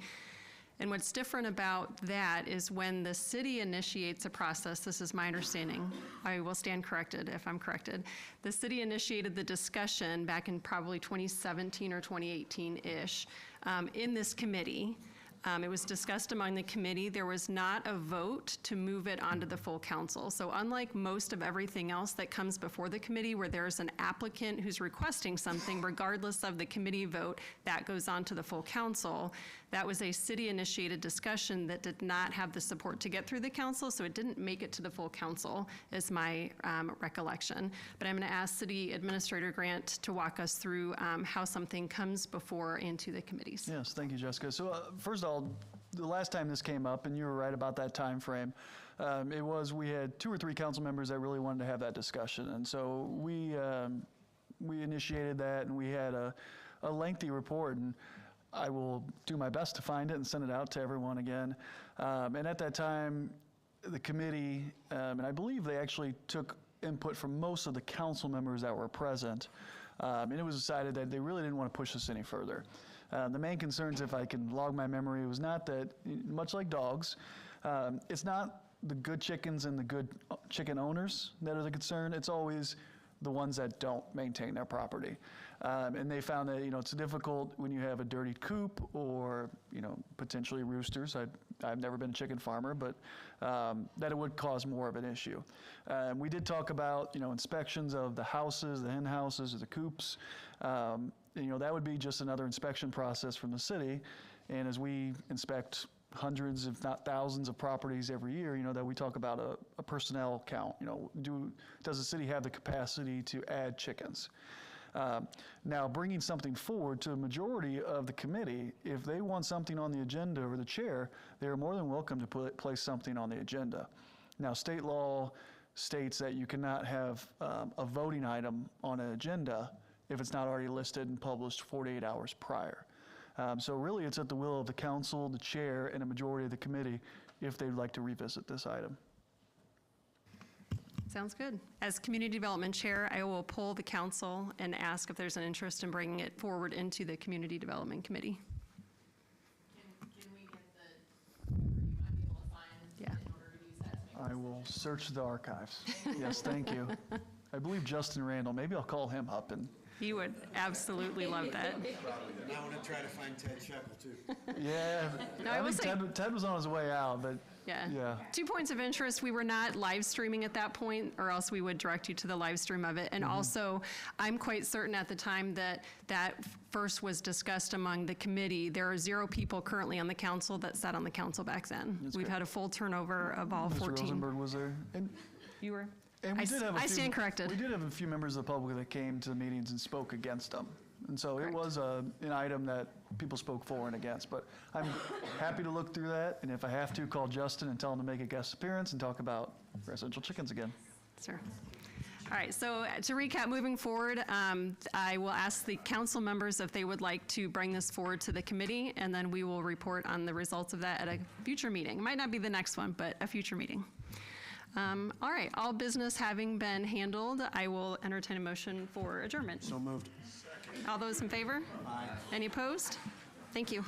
And what's different about that is when the city initiates a process, this is my understanding, I will stand corrected if I'm corrected, the city initiated the discussion back in probably 2017 or 2018-ish in this committee. It was discussed among the committee. There was not a vote to move it onto the full council. So unlike most of everything else that comes before the committee, where there's an applicant who's requesting something, regardless of the committee vote, that goes on to the full council. That was a city-initiated discussion that did not have the support to get through the council, so it didn't make it to the full council, is my recollection. But I'm going to ask City Administrator Grant to walk us through how something comes before into the committees. Yes, thank you, Jessica. So first of all, the last time this came up, and you were right about that time frame, we had 2 or 3 council members that really wanted to have that discussion. And so we initiated that, and we had a lengthy report, and I will do my best to find it and send it out to everyone again. And at that time, the committee, and I believe they actually took input from most of the council members that were present, and it was decided that they really didn't want to push this any further. The main concerns, if I can log my memory, was not that, much like dogs, it's not the good chickens and the good chicken owners that are the concern. It's always the ones that don't maintain their property. And they found that, it's difficult when you have a dirty coop or, potentially roosters. I've never been a chicken farmer, but that it would cause more of an issue. We did talk about, inspections of the houses, the hen houses, or the coops. That would be just another inspection process from the city. And as we inspect hundreds, if not thousands of properties every year, that we talk about a personnel count. Does the city have the capacity to add chickens? Now, bringing something forward to a majority of the committee, if they want something on the agenda or the chair, they are more than welcome to place something on the agenda. Now, state law states that you cannot have a voting item on an agenda if it's not already listed and published 48 hours prior. So really, it's at the will of the council, the chair, and a majority of the committee if they'd like to revisit this item. Sounds good. As Community Development Chair, I will poll the council and ask if there's an interest in bringing it forward into the Community Development Committee. Can we get the, whoever you might be able to find Yeah. in order to use that to make I will search the archives. Yes, thank you. I believe Justin Randall, maybe I'll call him up and, He would absolutely love that. I want to try to find Ted Sheppel too. yeah. No, I will think say- Ted was on his way out, but Yeah. 2 points of interest, we were not live streaming at that point, or else we would direct you to the live stream of it. And also, I'm quite certain at the time that that first was discussed among the committee, there are 0 people currently on the council that sat on the council back then. That's We've great. had a full turnover of all Mr. 14. Rosenberg was there. And You were? And we did have a I few, stand corrected. We did have a few members of the public that came to the meetings and spoke against them. And so it was an item that people spoke for and against. But I'm happy to look through that, and if I have to, call Justin and tell him to make a guest appearance and talk about residential chickens again. Sure. All right, so to recap, moving forward, I will ask the council members if they would like to bring this forward to the committee, and then we will report on the results of that at a future meeting. It might not be the next one, but a future meeting. All right, all business having been handled, I will entertain a motion for adjournment. So moved. All those in favor? Aye. Any opposed? Thank you.